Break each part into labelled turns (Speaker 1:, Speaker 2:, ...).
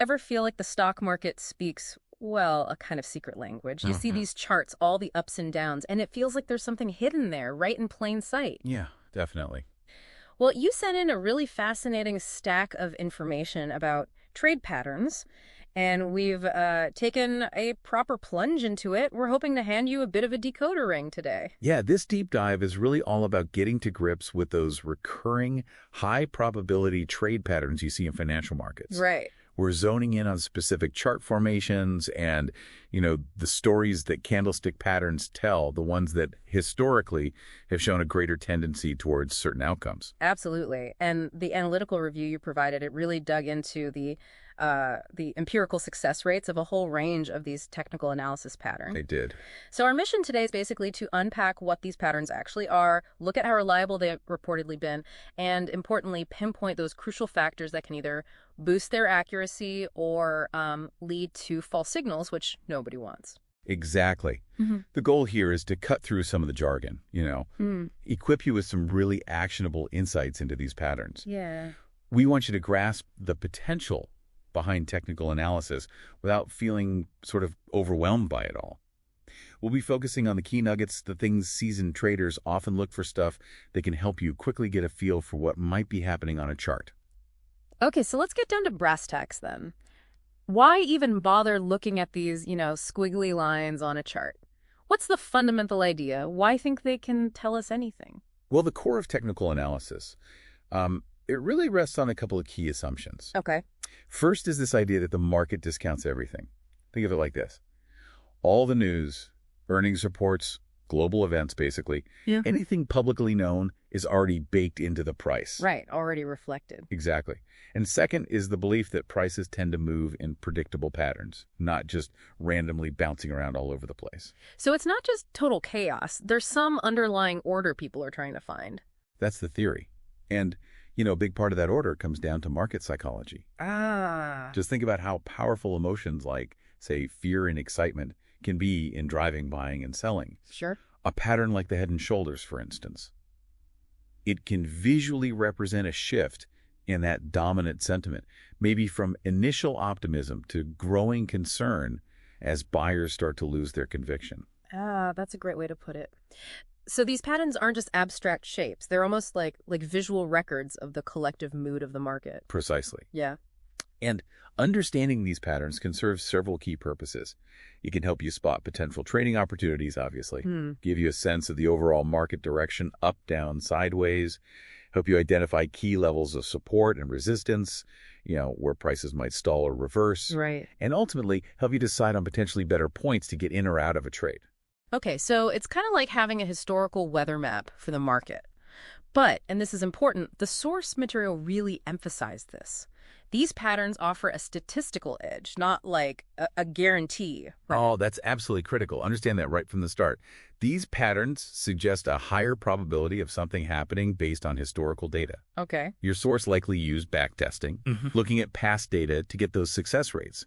Speaker 1: Ever feel like the stock market speaks, well, a kind of secret language? You see these charts, all the ups and downs, and it feels like there's something hidden there, right in plain sight.
Speaker 2: Yeah, definitely.
Speaker 1: Well, you sent in a really fascinating stack of information about trade patterns, and we've taken a proper plunge into it. We're hoping to hand you a bit of a decoder ring today.
Speaker 2: Yeah, this deep dive is really all about getting to grips with those recurring, high-probability trade patterns you see in financial markets.
Speaker 1: Right.
Speaker 2: We're zoning in on specific chart formations and, the stories that candlestick patterns tell, the ones that historically have shown a greater tendency towards certain outcomes.
Speaker 1: Absolutely. And the analytical review you provided, it really dug into the empirical success rates of a whole range of these technical analysis patterns.
Speaker 2: They did.
Speaker 1: So our mission today is basically to unpack what these patterns actually are, look at how reliable they've reportedly been, and importantly, pinpoint those crucial factors that can either boost their accuracy or lead to false signals, which nobody wants.
Speaker 2: Exactly. The goal here is to cut through some of the jargon, equip you with some really actionable insights into these patterns.
Speaker 1: Yeah.
Speaker 2: We want you to grasp the potential behind technical analysis without feeling sort of overwhelmed by it all. We'll be focusing on the key nuggets, the things seasoned traders often look for, stuff that can help you quickly get a feel for what might be happening on a chart.
Speaker 1: Okay, so let's get down to brass tacks then. Why even bother looking at these, squiggly lines on a chart? What's the fundamental idea? Why think they can tell us anything?
Speaker 2: Well, the core of technical analysis, it really rests on a couple of key assumptions.
Speaker 1: Okay.
Speaker 2: First is this idea that the market discounts everything. Think of it like this. All the news, earnings reports, global events, basically, anything publicly known is already baked into the price.
Speaker 1: Right, already reflected.
Speaker 2: Exactly. And second is the belief that prices tend to move in predictable patterns, not just randomly bouncing around all over the place.
Speaker 1: So it's not just total chaos. There's some underlying order people are trying to find.
Speaker 2: That's the theory. And, a big part of that order comes down to market psychology. Just think about how powerful emotions like, say, fear and excitement can be in driving, buying, and selling.
Speaker 1: Sure.
Speaker 2: A pattern like the head and shoulders, for instance. It can visually represent a shift in that dominant sentiment, maybe from initial optimism to growing concern as buyers start to lose their conviction.
Speaker 1: That's a great way to put it. So these patterns aren't just abstract shapes. They're almost like visual records of the collective mood of the market.
Speaker 2: Precisely.
Speaker 1: Yeah.
Speaker 2: And understanding these patterns can serve several key purposes. It can help you spot potential trading opportunities, obviously, give you a sense of the overall market direction, up, down, sideways, help you identify key levels of support and resistance, where prices might stall or reverse.
Speaker 1: Right.
Speaker 2: And ultimately, help you decide on potentially better points to get in or out of a trade.
Speaker 1: Okay, so it's kind of like having a historical weather map for the market. But, and this is important, the source material really emphasized this. These patterns offer a statistical edge, not like a guarantee. Right?
Speaker 2: Oh, that's absolutely critical. Understand that right from the start. These patterns suggest a higher probability of something happening based on historical data.
Speaker 1: Okay.
Speaker 2: Your source likely used backtesting, looking at past data to get those success rates.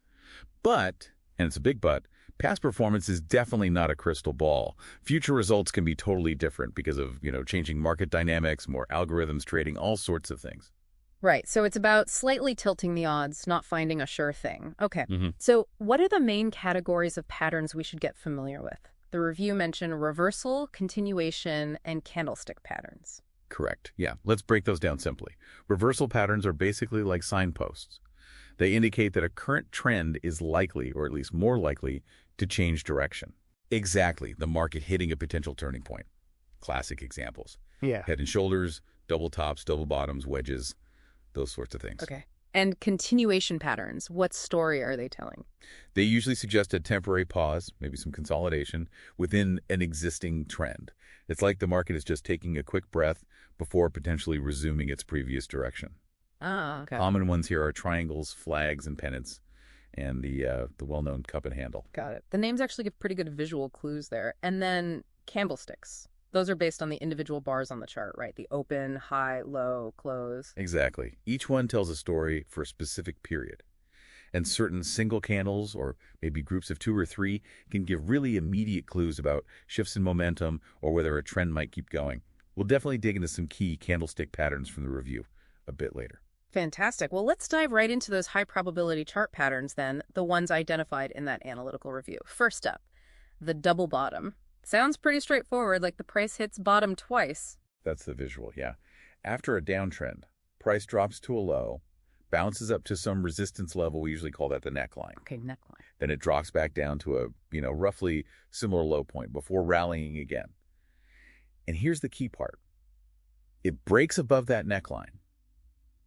Speaker 2: But, and it's a big but, past performance is definitely not a crystal ball. Future results can be totally different because of, changing market dynamics, more algorithms trading, all sorts of things.
Speaker 1: Right, so it's about slightly tilting the odds, not finding a sure thing. Okay, So what are the main categories of patterns we should get familiar with? The review mentioned reversal, continuation, and candlestick patterns.
Speaker 2: Correct. Yeah, let's break those down simply. Reversal patterns are basically like signposts. They indicate that a current trend is likely, or at least more likely, to change direction. Exactly, the market hitting a potential turning point. Classic examples.
Speaker 3: Yeah.
Speaker 2: Head and shoulders, double tops, double bottoms, wedges, those sorts of things.
Speaker 1: Okay. And continuation patterns, what story are they telling?
Speaker 2: They usually suggest a temporary pause, maybe some consolidation, within an existing trend. It's like the market is just taking a quick breath before potentially resuming its previous direction.
Speaker 1: Okay.
Speaker 2: Common ones here are triangles, flags, and pennants, and the well-known cup and handle.
Speaker 1: Got it. The names actually give pretty good visual clues there. And then candlesticks. Those are based on the individual bars on the chart, right? The open, high, low, close.
Speaker 2: Exactly. Each one tells a story for a specific period. And certain single candles, or maybe groups of 2 or 3, can give really immediate clues about shifts in momentum or whether a trend might keep going. We'll definitely dig into some key candlestick patterns from the review a bit later.
Speaker 1: Fantastic. Well, let's dive right into those high probability chart patterns then, the ones identified in that analytical review. First up, the double bottom. Sounds pretty straightforward, like the price hits bottom twice.
Speaker 2: That's the visual, yeah. After a downtrend, price drops to a low, bounces up to some resistance level. We usually call that the neckline.
Speaker 1: Okay, neckline.
Speaker 2: Then it drops back down to a, roughly similar low point before rallying again. And here's the key part. It breaks above that neckline.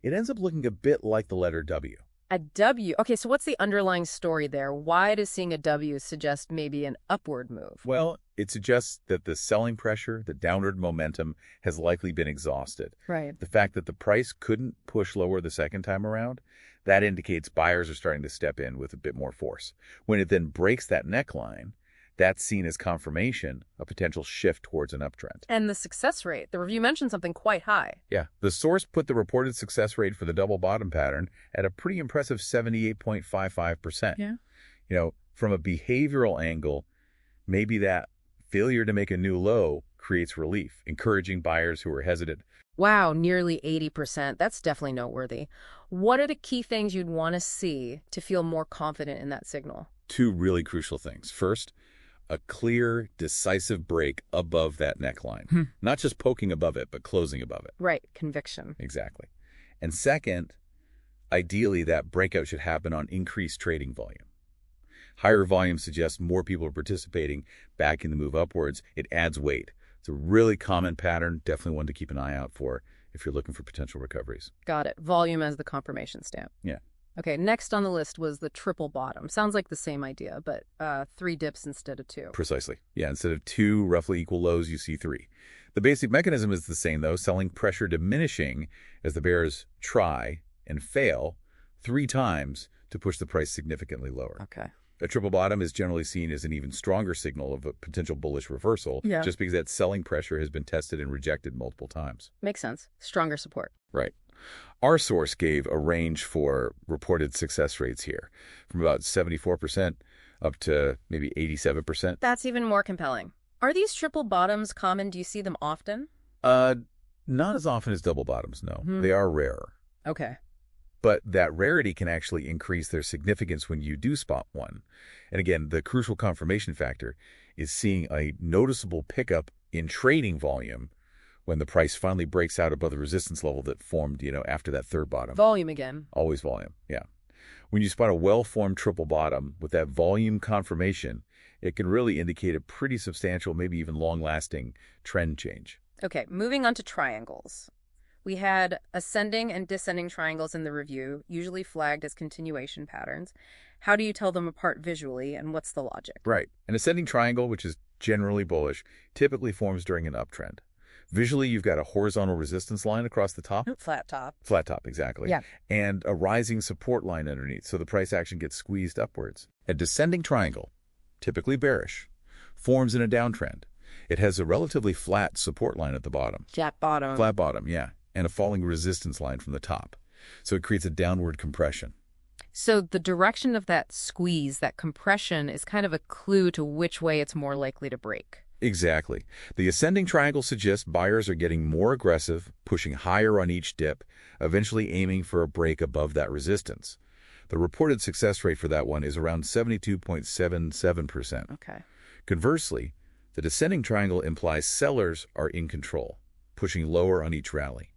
Speaker 2: It ends up looking a bit like the letter W.
Speaker 1: A W. Okay, so what's the underlying story there? Why does seeing a W suggest maybe an upward move?
Speaker 2: Well, it suggests that the selling pressure, the downward momentum, has likely been exhausted.
Speaker 1: Right.
Speaker 2: The fact that the price couldn't push lower the second time around, that indicates buyers are starting to step in with a bit more force. When it then breaks that neckline, that's seen as confirmation, a potential shift towards an uptrend.
Speaker 1: And the success rate. The review mentioned something quite high.
Speaker 2: Yeah. The source put the reported success rate for the double bottom pattern at a pretty impressive 78.55%.
Speaker 1: Yeah.
Speaker 2: From a behavioral angle, maybe that failure to make a new low creates relief, encouraging buyers who are hesitant.
Speaker 1: Wow, nearly 80%. That's definitely noteworthy. What are the key things you'd want to see to feel more confident in that signal?
Speaker 2: Two really crucial things. First, a clear, decisive break above that neckline. Not just poking above it, but closing above it.
Speaker 1: Right, conviction.
Speaker 2: Exactly. And second, ideally, that breakout should happen on increased trading volume. Higher volume suggests more people are participating, backing the move upwards. It adds weight. It's a really common pattern, definitely one to keep an eye out for if you're looking for potential recoveries.
Speaker 1: Got it. Volume as the confirmation stamp.
Speaker 2: Yeah.
Speaker 1: Okay, next on the list was the triple bottom. Sounds like the same idea, but 3 dips instead of 2.
Speaker 2: Precisely. Yeah, instead of 2 roughly equal lows, you see 3. The basic mechanism is the same, though, selling pressure diminishing as the bears try and fail 3 times to push the price significantly lower.
Speaker 1: Okay.
Speaker 2: A triple bottom is generally seen as an even stronger signal of a potential bullish reversal, just because that selling pressure has been tested and rejected multiple times.
Speaker 1: Makes sense. Stronger support.
Speaker 2: Right. Our source gave a range for reported success rates here, from about 74% up to maybe 87%.
Speaker 1: That's even more compelling. Are these triple bottoms common? Do you see them often?
Speaker 2: Not as often as double bottoms, no. They are rarer.
Speaker 1: Okay.
Speaker 2: But that rarity can actually increase their significance when you do spot one. And again, the crucial confirmation factor is seeing a noticeable pickup in trading volume when the price finally breaks out above the resistance level that formed, after that third bottom.
Speaker 1: Volume again.
Speaker 2: Always volume, yeah. When you spot a well-formed triple bottom with that volume confirmation, it can really indicate a pretty substantial, maybe even long-lasting trend change.
Speaker 1: Okay, moving on to triangles. We had ascending and descending triangles in the review, usually flagged as continuation patterns. How do you tell them apart visually, and what's the logic?
Speaker 2: Right. An ascending triangle, which is generally bullish, typically forms during an uptrend. Visually, you've got a horizontal resistance line across the top.
Speaker 1: Flat top.
Speaker 2: Flat top, exactly.
Speaker 1: Yeah.
Speaker 2: And a rising support line underneath, so the price action gets squeezed upwards. A descending triangle, typically bearish, forms in a downtrend. It has a relatively flat support line at the bottom.
Speaker 1: Flat bottom.
Speaker 2: Flat bottom, yeah. And a falling resistance line from the top. So it creates a downward compression.
Speaker 1: So the direction of that squeeze, that compression, is kind of a clue to which way it's more likely to break.
Speaker 2: Exactly. The ascending triangle suggests buyers are getting more aggressive, pushing higher on each dip, eventually aiming for a break above that resistance. The reported success rate for that one is around 72.77%.
Speaker 1: Okay.
Speaker 2: Conversely, the descending triangle implies sellers are in control, pushing lower on each rally.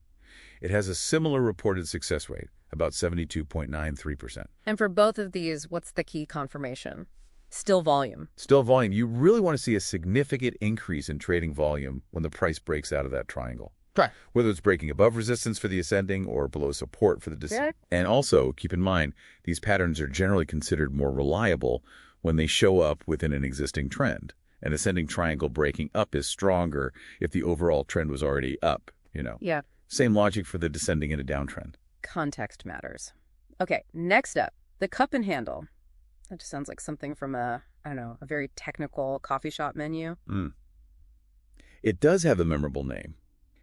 Speaker 2: It has a similar reported success rate, about 72.93%.
Speaker 1: And for both of these, what's the key confirmation? Still volume.
Speaker 2: Still volume. You really want to see a significant increase in trading volume when the price breaks out of that triangle.
Speaker 1: Right.
Speaker 2: Whether it's breaking above resistance for the ascending or below support for the descending. Yeah. And also, keep in mind, these patterns are generally considered more reliable when they show up within an existing trend. An ascending triangle breaking up is stronger if the overall trend was already up,
Speaker 1: Yeah.
Speaker 2: Same logic for the descending in a downtrend.
Speaker 1: Context matters. Okay, next up, the cup and handle. That just sounds like something from a very technical coffee shop menu.
Speaker 2: It does have a memorable name.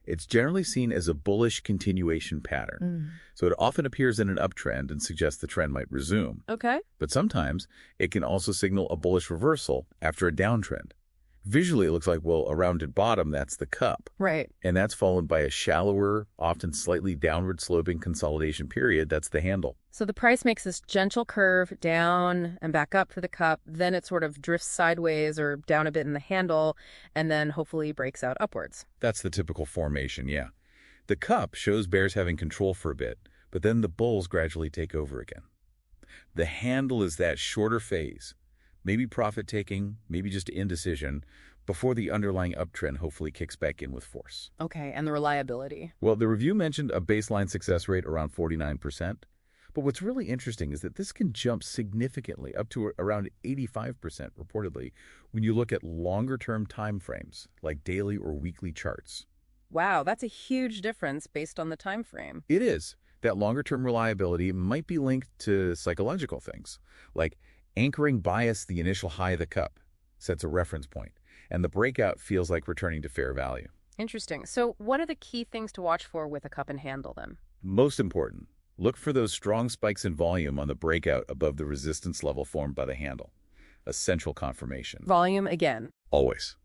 Speaker 2: It's generally seen as a bullish continuation pattern. So it often appears in an uptrend and suggests the trend might resume.
Speaker 1: Okay.
Speaker 2: But sometimes it can also signal a bullish reversal after a downtrend. Visually, it looks like, well, a rounded bottom, that's the cup.
Speaker 1: Right.
Speaker 2: And that's followed by a shallower, often slightly downward sloping consolidation period. That's the handle.
Speaker 1: So the price makes this gentle curve down and back up for the cup. Then it sort of drifts sideways or down a bit in the handle, and then hopefully breaks out upwards.
Speaker 2: That's the typical formation, yeah. The cup shows bears having control for a bit, but then the bulls gradually take over again. The handle is that shorter phase, maybe profit-taking, maybe just indecision, before the underlying uptrend hopefully kicks back in with force.
Speaker 1: Okay, and the reliability.
Speaker 2: Well, the review mentioned a baseline success rate around 49%, but what's really interesting is that this can jump significantly up to around 85% reportedly when you look at longer-term time frames, like daily or weekly charts.
Speaker 1: Wow, that's a huge difference based on the time frame.
Speaker 2: It is. That longer-term reliability might be linked to psychological things, like anchoring bias the initial high of the cup sets a reference point, and the breakout feels like returning to fair value.
Speaker 1: Interesting. So what are the key things to watch for with a cup and handle then?
Speaker 2: Most important, look for those strong spikes in volume on the breakout above the resistance level formed by the handle, a central confirmation.
Speaker 1: Volume again.
Speaker 2: Always.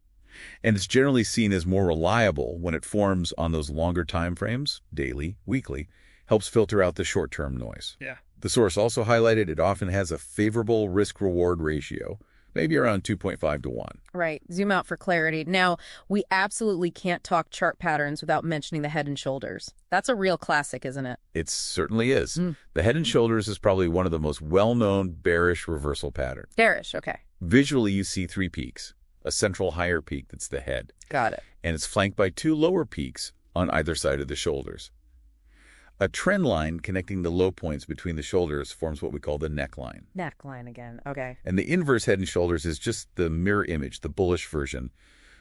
Speaker 2: And it's generally seen as more reliable when it forms on those longer time frames, daily, weekly, helps filter out the short-term noise.
Speaker 3: Yeah.
Speaker 2: The source also highlighted it often has a favorable risk-reward ratio, maybe around 2.5 to 1.
Speaker 1: Right. Zoom out for clarity. Now, we absolutely can't talk chart patterns without mentioning the head and shoulders. That's a real classic, isn't it?
Speaker 2: It certainly is. The head and shoulders is probably one of the most well-known bearish reversal patterns.
Speaker 1: Bearish, okay.
Speaker 2: Visually, you see three peaks, a central higher peak that's the head,
Speaker 1: Got it.
Speaker 2: and it's flanked by two lower peaks on either side of the shoulders. A trend line connecting the low points between the shoulders forms what we call the neckline.
Speaker 1: Neckline again. Okay.
Speaker 2: And the inverse head and shoulders is just the mirror image, the bullish version.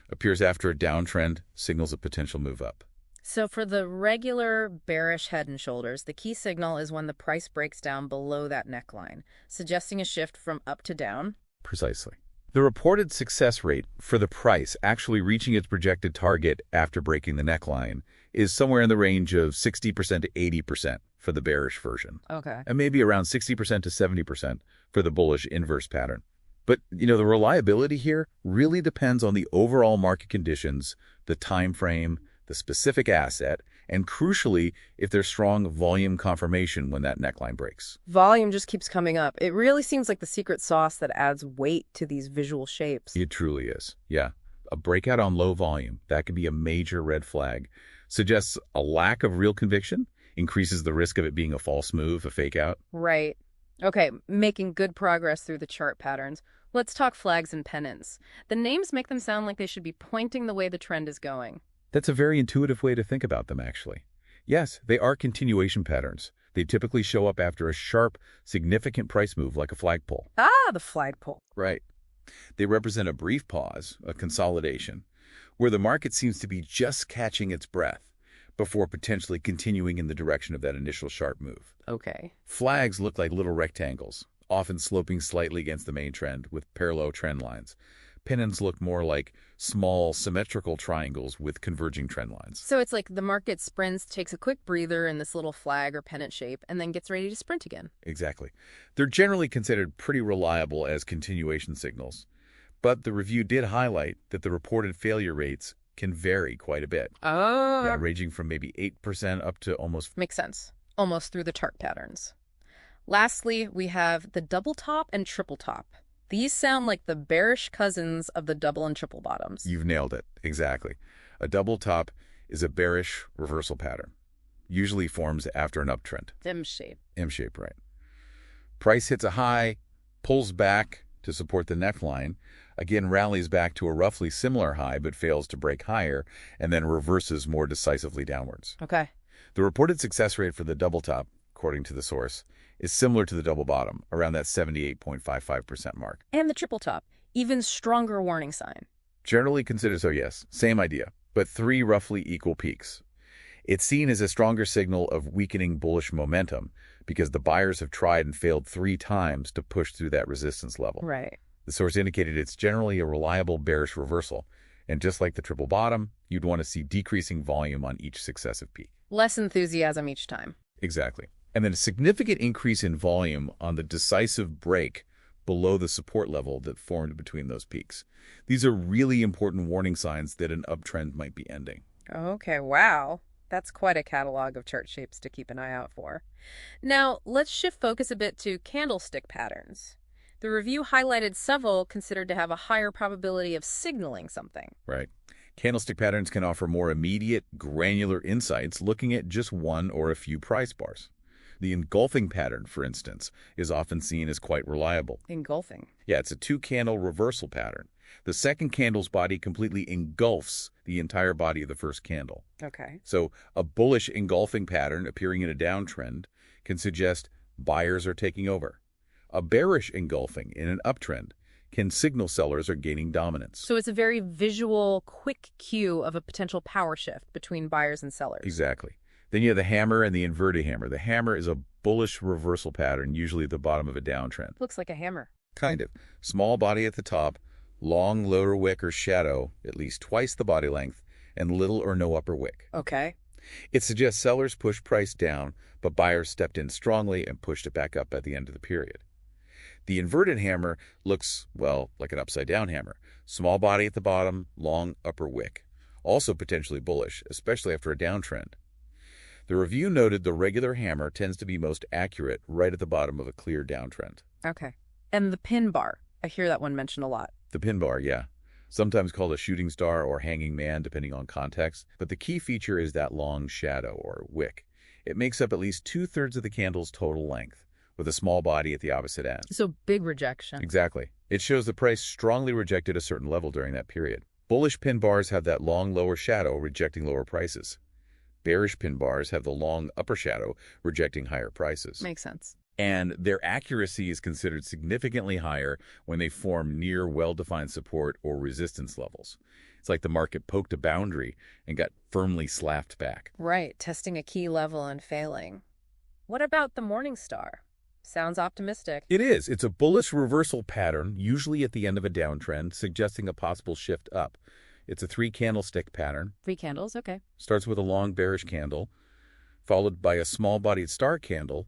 Speaker 2: Appears after a downtrend, signals a potential move up.
Speaker 1: So for the regular bearish head and shoulders, the key signal is when the price breaks down below that neckline, suggesting a shift from up to down.
Speaker 2: Precisely. The reported success rate for the price actually reaching its projected target after breaking the neckline is somewhere in the range of 60% to 80% for the bearish version,
Speaker 1: Okay.
Speaker 2: and maybe around 60% to 70% for the bullish inverse pattern. But, the reliability here really depends on the overall market conditions, the time frame, the specific asset, and crucially, if there's strong volume confirmation when that neckline breaks.
Speaker 1: Volume just keeps coming up. It really seems like the secret sauce that adds weight to these visual shapes.
Speaker 2: It truly is. Yeah. A breakout on low volume, that could be a major red flag. Suggests a lack of real conviction, increases the risk of it being a false move, a fake out.
Speaker 1: Right. Okay, making good progress through the chart patterns. Let's talk flags and pennants. The names make them sound like they should be pointing the way the trend is going.
Speaker 2: That's a very intuitive way to think about them, actually. Yes, they are continuation patterns. They typically show up after a sharp, significant price move like a flagpole.
Speaker 1: Ah, the flagpole.
Speaker 2: Right. They represent a brief pause, a consolidation, where the market seems to be just catching its breath before potentially continuing in the direction of that initial sharp move.
Speaker 1: Okay.
Speaker 2: Flags look like little rectangles, often sloping slightly against the main trend with parallel trend lines. Pennants look more like small, symmetrical triangles with converging trend lines.
Speaker 1: So it's like the market sprints, takes a quick breather in this little flag or pennant shape, and then gets ready to sprint again.
Speaker 2: Exactly. They're generally considered pretty reliable as continuation signals, but the review did highlight that the reported failure rates can vary quite a bit.
Speaker 1: Oh.
Speaker 2: Yeah, ranging from maybe 8% up to almost...
Speaker 1: Makes sense. Almost through the chart patterns. Lastly, we have the double top and triple top. These sound like the bearish cousins of the double and triple bottoms.
Speaker 2: You've nailed it. Exactly. A double top is a bearish reversal pattern. Usually forms after an uptrend.
Speaker 1: M shape.
Speaker 2: M shape, right. Price hits a high, pulls back to support the neckline, again rallies back to a roughly similar high but fails to break higher, and then reverses more decisively downwards.
Speaker 1: Okay.
Speaker 2: The reported success rate for the double top, according to the source, is similar to the double bottom, around that 78.55% mark.
Speaker 1: And the triple top, even stronger warning sign.
Speaker 2: Generally considered so, yes, same idea, but three roughly equal peaks. It's seen as a stronger signal of weakening bullish momentum because the buyers have tried and failed 3 times to push through that resistance level.
Speaker 1: Right.
Speaker 2: The source indicated it's generally a reliable bearish reversal, and just like the triple bottom, you'd want to see decreasing volume on each successive peak.
Speaker 1: Less enthusiasm each time.
Speaker 2: Exactly. And then a significant increase in volume on the decisive break below the support level that formed between those peaks. These are really important warning signs that an uptrend might be ending.
Speaker 1: Okay, wow. That's quite a catalog of chart shapes to keep an eye out for. Now, let's shift focus a bit to candlestick patterns. The review highlighted several considered to have a higher probability of signaling something.
Speaker 2: Right. Candlestick patterns can offer more immediate, granular insights looking at just one or a few price bars. The engulfing pattern, for instance, is often seen as quite reliable.
Speaker 1: Engulfing.
Speaker 2: Yeah, it's a two-candle reversal pattern. The second candle's body completely engulfs the entire body of the first candle.
Speaker 1: Okay.
Speaker 2: So a bullish engulfing pattern appearing in a downtrend can suggest buyers are taking over. A bearish engulfing in an uptrend can signal sellers are gaining dominance.
Speaker 1: So it's a very visual, quick cue of a potential power shift between buyers and sellers.
Speaker 2: Exactly. Then you have the hammer and the inverted hammer. The hammer is a bullish reversal pattern, usually at the bottom of a downtrend.
Speaker 1: Looks like a hammer.
Speaker 2: Kind of. Small body at the top, long lower wick or shadow, at least twice the body length, and little or no upper wick.
Speaker 1: Okay.
Speaker 2: It suggests sellers pushed price down, but buyers stepped in strongly and pushed it back up at the end of the period. The inverted hammer looks, well, like an upside-down hammer. Small body at the bottom, long upper wick. Also potentially bullish, especially after a downtrend. The review noted the regular hammer tends to be most accurate right at the bottom of a clear downtrend.
Speaker 1: Okay. And the pin bar. I hear that one mentioned a lot.
Speaker 2: The pin bar, yeah. Sometimes called a shooting star or hanging man, depending on context. But the key feature is that long shadow or wick. It makes up at least 2/3 of the candle's total length, with a small body at the opposite end.
Speaker 1: So big rejection.
Speaker 2: Exactly. It shows the price strongly rejected a certain level during that period. Bullish pin bars have that long lower shadow, rejecting lower prices. Bearish pin bars have the long upper shadow, rejecting higher prices.
Speaker 1: Makes sense.
Speaker 2: And their accuracy is considered significantly higher when they form near well-defined support or resistance levels. It's like the market poked a boundary and got firmly slapped back.
Speaker 1: Right, testing a key level and failing. What about the morning star? Sounds optimistic.
Speaker 2: It is. It's a bullish reversal pattern, usually at the end of a downtrend, suggesting a possible shift up. It's a 3-candlestick pattern.
Speaker 1: 3 candles, okay.
Speaker 2: Starts with a long bearish candle, followed by a small-bodied star candle.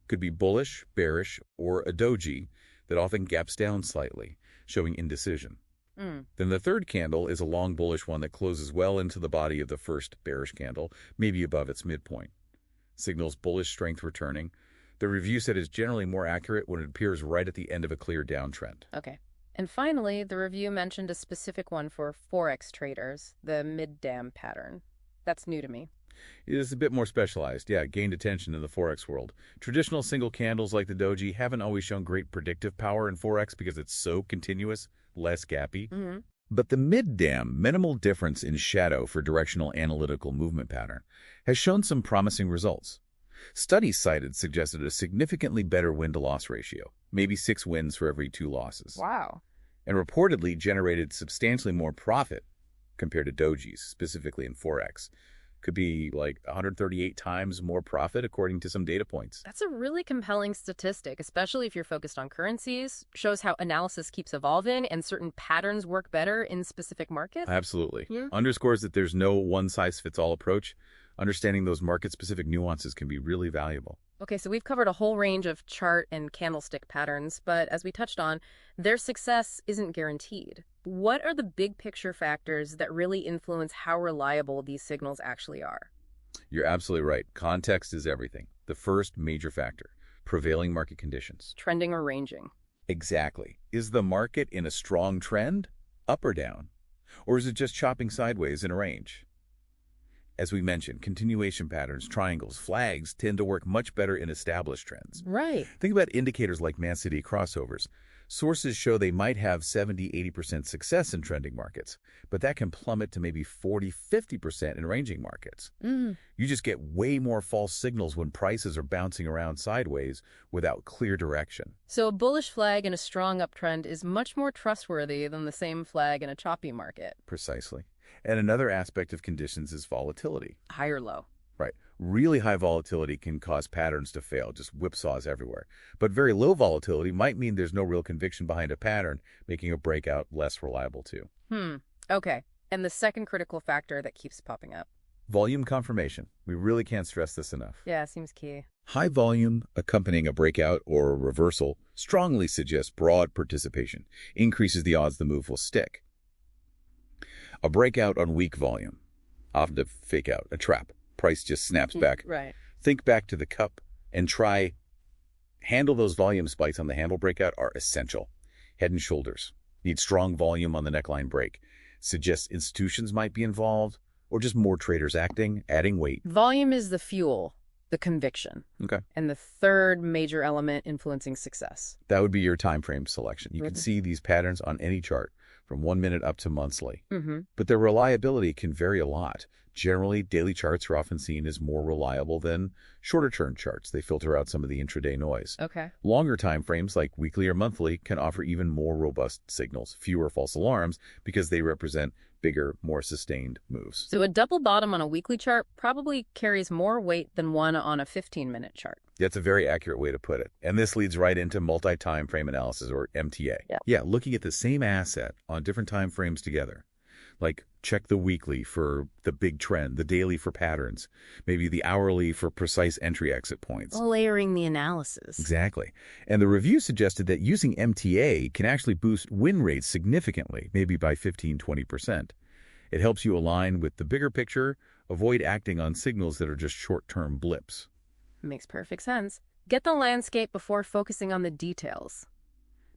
Speaker 2: Could be bullish, bearish, or a doji that often gaps down slightly, showing indecision. Then the third candle is a long bullish one that closes well into the body of the first bearish candle, maybe above its midpoint. Signals bullish strength returning. The review said it's generally more accurate when it appears right at the end of a clear downtrend.
Speaker 1: Okay. And finally, the review mentioned a specific one for Forex traders, the mid-dam pattern. That's new to me.
Speaker 2: It is a bit more specialized. Yeah, it gained attention in the Forex world. Traditional single candles like the doji haven't always shown great predictive power in Forex because it's so continuous, less gappy. But the mid-dam, minimal difference in shadow for directional analytical movement pattern, has shown some promising results. Studies cited suggested a significantly better win-to-loss ratio, maybe 6 wins for every 2 losses.
Speaker 1: Wow.
Speaker 2: And reportedly generated substantially more profit compared to dojis, specifically in Forex. Could be like 138 times more profit, according to some data points.
Speaker 1: That's a really compelling statistic, especially if you're focused on currencies. Shows how analysis keeps evolving and certain patterns work better in specific markets.
Speaker 2: Absolutely.
Speaker 1: Yeah.
Speaker 2: Underscores that there's no one-size-fits-all approach. Understanding those market-specific nuances can be really valuable.
Speaker 1: Okay, so we've covered a whole range of chart and candlestick patterns, but as we touched on, their success isn't guaranteed. What are the big picture factors that really influence how reliable these signals actually are?
Speaker 2: You're absolutely right. Context is everything. The first major factor, prevailing market conditions.
Speaker 1: Trending or ranging?
Speaker 2: Exactly. Is the market in a strong trend, up or down? Or is it just chopping sideways in a range? As we mentioned, continuation patterns, triangles, flags tend to work much better in established trends.
Speaker 1: Right.
Speaker 2: Think about indicators like Man City crossovers. Sources show they might have 70-80% success in trending markets, but that can plummet to maybe 40-50% in ranging markets. You just get way more false signals when prices are bouncing around sideways without clear direction.
Speaker 1: So a bullish flag in a strong uptrend is much more trustworthy than the same flag in a choppy market.
Speaker 2: Precisely. And another aspect of conditions is volatility.
Speaker 1: High or low?
Speaker 2: Right. Really high volatility can cause patterns to fail, just whipsaws everywhere. But very low volatility might mean there's no real conviction behind a pattern, making a breakout less reliable too.
Speaker 1: Okay. And the second critical factor that keeps popping up?
Speaker 2: Volume confirmation. We really can't stress this enough.
Speaker 1: Yeah, seems key.
Speaker 2: High volume accompanying a breakout or a reversal strongly suggests broad participation, increases the odds the move will stick. A breakout on weak volume, often a fake out, a trap. Price just snaps back.
Speaker 1: Right.
Speaker 2: Think back to the cup and handle those volume spikes on the handle breakout are essential. Head and shoulders. Need strong volume on the neckline break. Suggests institutions might be involved or just more traders acting, adding weight.
Speaker 1: Volume is the fuel, the conviction.
Speaker 2: Okay.
Speaker 1: And the third major element influencing success.
Speaker 2: That would be your time frame selection. You can see these patterns on any chart from 1 minute up to monthly. But their reliability can vary a lot. Generally, daily charts are often seen as more reliable than shorter-term charts. They filter out some of the intraday noise.
Speaker 1: Okay.
Speaker 2: Longer time frames, like weekly or monthly, can offer even more robust signals, fewer false alarms, because they represent bigger, more sustained moves.
Speaker 1: So a double bottom on a weekly chart probably carries more weight than one on a 15-minute chart.
Speaker 2: That's a very accurate way to put it. And this leads right into multi-time frame analysis, or MTA. Yeah, looking at the same asset on different time frames together. Like check the weekly for the big trend, the daily for patterns, maybe the hourly for precise entry-exit points.
Speaker 1: Layering the analysis.
Speaker 2: Exactly. And the review suggested that using MTA can actually boost win rates significantly, maybe by 15–20%. It helps you align with the bigger picture, avoid acting on signals that are just short-term blips.
Speaker 1: Makes perfect sense. Get the landscape before focusing on the details.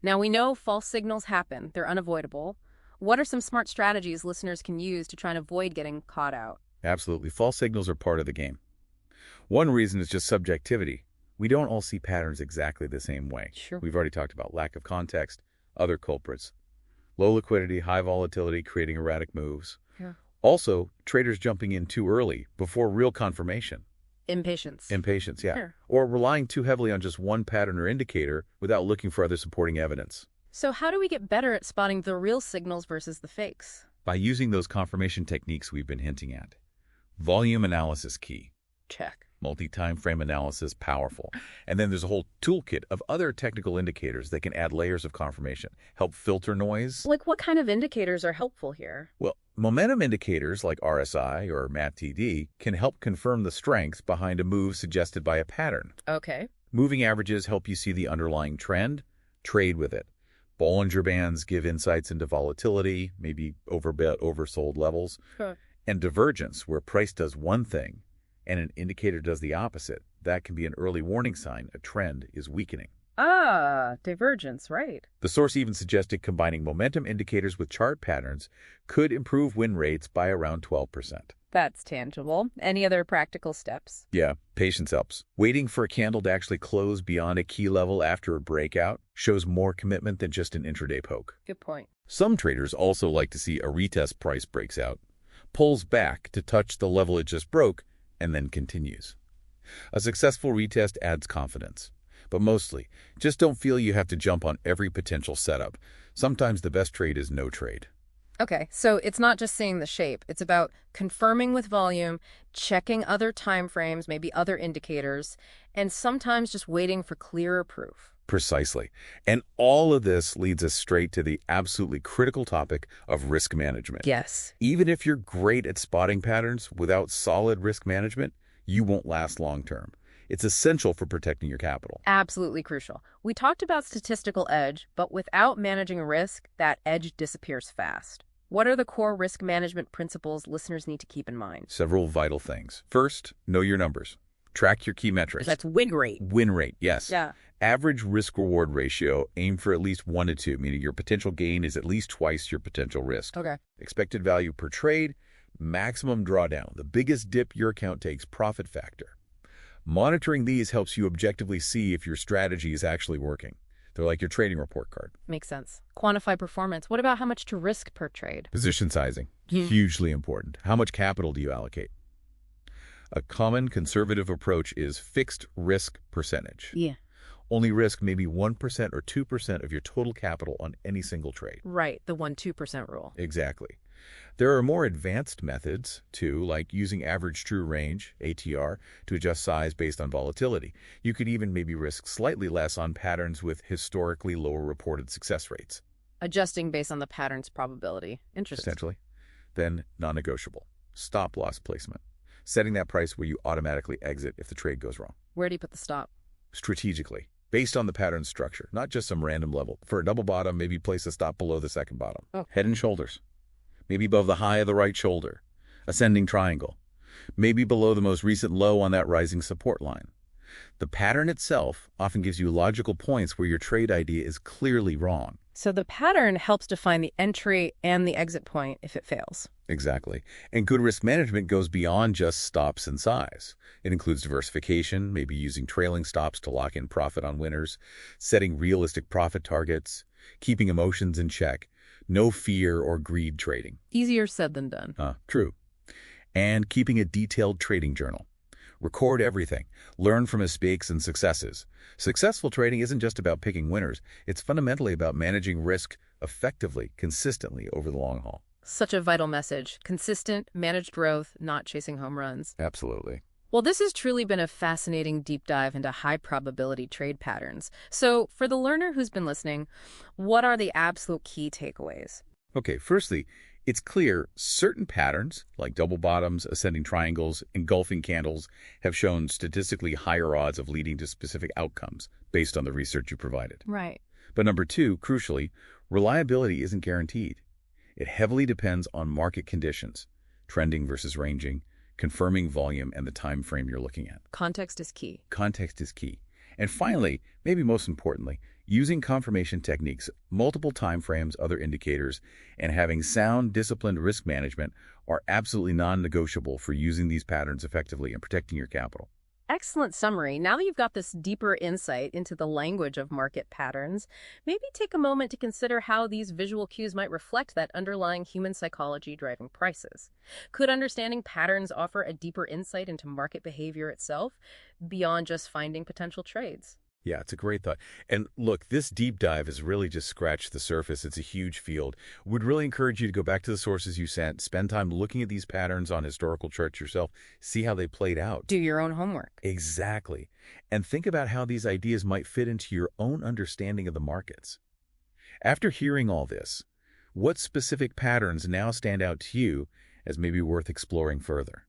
Speaker 1: Now, we know false signals happen. They're unavoidable. What are some smart strategies listeners can use to try and avoid getting caught out?
Speaker 2: Absolutely. False signals are part of the game. One reason is just subjectivity. We don't all see patterns exactly the same way.
Speaker 1: Sure.
Speaker 2: We've already talked about lack of context, other culprits, low liquidity, high volatility, creating erratic moves.
Speaker 1: Yeah.
Speaker 2: Also, traders jumping in too early before real confirmation.
Speaker 1: Impatience.
Speaker 2: Impatience, yeah.
Speaker 1: Sure.
Speaker 2: Or relying too heavily on just one pattern or indicator without looking for other supporting evidence.
Speaker 1: So how do we get better at spotting the real signals versus the fakes?
Speaker 2: By using those confirmation techniques we've been hinting at. Volume analysis key.
Speaker 1: Check.
Speaker 2: Multi-time frame analysis, powerful. And then there's a whole toolkit of other technical indicators that can add layers of confirmation, help filter noise.
Speaker 1: Like what kind of indicators are helpful here?
Speaker 2: Well, momentum indicators like RSI or MACD can help confirm the strength behind a move suggested by a pattern.
Speaker 1: Okay.
Speaker 2: Moving averages help you see the underlying trend, trade with it. Bollinger Bands give insights into volatility, maybe overbid, oversold levels.
Speaker 1: Sure.
Speaker 2: And divergence, where price does one thing and an indicator does the opposite. That can be an early warning sign a trend is weakening.
Speaker 1: Ah, divergence, right.
Speaker 2: The source even suggested combining momentum indicators with chart patterns could improve win rates by around 12%.
Speaker 1: That's tangible. Any other practical steps?
Speaker 2: Yeah, patience helps. Waiting for a candle to actually close beyond a key level after a breakout shows more commitment than just an intraday poke.
Speaker 1: Good point.
Speaker 2: Some traders also like to see a retest price breaks out, pulls back to touch the level it just broke, and then continues. A successful retest adds confidence. But mostly, just don't feel you have to jump on every potential setup. Sometimes the best trade is no trade.
Speaker 1: Okay, so it's not just seeing the shape. It's about confirming with volume, checking other time frames, maybe other indicators, and sometimes just waiting for clearer proof.
Speaker 2: Precisely. And all of this leads us straight to the absolutely critical topic of risk management.
Speaker 1: Yes.
Speaker 2: Even if you're great at spotting patterns, without solid risk management, you won't last long term. It's essential for protecting your capital.
Speaker 1: Absolutely crucial. We talked about statistical edge, but without managing risk, that edge disappears fast. What are the core risk management principles listeners need to keep in mind?
Speaker 2: Several vital things. First, know your numbers. Track your key metrics.
Speaker 1: That's win rate.
Speaker 2: Win rate, yes.
Speaker 1: Yeah.
Speaker 2: Average risk-reward ratio, aim for at least 1 to 2, meaning your potential gain is at least twice your potential risk.
Speaker 1: Okay.
Speaker 2: Expected value per trade, maximum drawdown, the biggest dip your account takes, profit factor. Monitoring these helps you objectively see if your strategy is actually working. They're like your trading report card.
Speaker 1: Makes sense. Quantify performance. What about how much to risk per trade?
Speaker 2: Position sizing, hugely important. How much capital do you allocate? A common conservative approach is fixed risk percentage.
Speaker 1: Yeah.
Speaker 2: Only risk maybe 1% or 2% of your total capital on any single trade.
Speaker 1: Right, the 1-2% rule.
Speaker 2: Exactly. There are more advanced methods, too, like using average true range, ATR, to adjust size based on volatility. You could even maybe risk slightly less on patterns with historically lower reported success rates.
Speaker 1: Adjusting based on the pattern's probability. Interesting.
Speaker 2: Essentially. Then, non-negotiable. Stop-loss placement. setting that price where you automatically exit if the trade goes wrong.
Speaker 1: Where do you put the stop?
Speaker 2: Strategically, based on the pattern structure, not just some random level. For a double bottom, maybe place a stop below the second bottom.
Speaker 1: Oh.
Speaker 2: Head and shoulders, maybe above the high of the right shoulder. Ascending triangle, maybe below the most recent low on that rising support line. The pattern itself often gives you logical points where your trade idea is clearly wrong.
Speaker 1: So the pattern helps define the entry and the exit point if it fails.
Speaker 2: Exactly. And good risk management goes beyond just stops and size. It includes diversification, maybe using trailing stops to lock in profit on winners, setting realistic profit targets, keeping emotions in check, no fear or greed trading.
Speaker 1: Easier said than done.
Speaker 2: True. And keeping a detailed trading journal. Record everything. Learn from mistakes and successes. Successful trading isn't just about picking winners. It's fundamentally about managing risk effectively, consistently over the long haul.
Speaker 1: Such a vital message. Consistent, managed growth, not chasing home runs.
Speaker 2: Absolutely.
Speaker 1: Well, this has truly been a fascinating deep dive into high-probability trade patterns. So, for the learner who's been listening, what are the absolute key takeaways?
Speaker 2: Okay, firstly, it's clear certain patterns, like double bottoms, ascending triangles, engulfing candles, have shown statistically higher odds of leading to specific outcomes based on the research you provided.
Speaker 1: Right.
Speaker 2: But number two, crucially, reliability isn't guaranteed. It heavily depends on market conditions, trending versus ranging, confirming volume, and the time frame you're looking at.
Speaker 1: Context is key.
Speaker 2: Context is key. And finally, maybe most importantly, using confirmation techniques, multiple time frames, other indicators, and having sound, disciplined risk management are absolutely non-negotiable for using these patterns effectively and protecting your capital.
Speaker 1: Excellent summary. Now that you've got this deeper insight into the language of market patterns, maybe take a moment to consider how these visual cues might reflect that underlying human psychology driving prices. Could understanding patterns offer a deeper insight into market behavior itself, beyond just finding potential trades?
Speaker 2: Yeah, it's a great thought. And look, this deep dive has really just scratched the surface. It's a huge field. Would really encourage you to go back to the sources you sent, spend time looking at these patterns on historical charts yourself, see how they played out.
Speaker 1: Do your own homework.
Speaker 2: Exactly. And think about how these ideas might fit into your own understanding of the markets. After hearing all this, what specific patterns now stand out to you as maybe worth exploring further?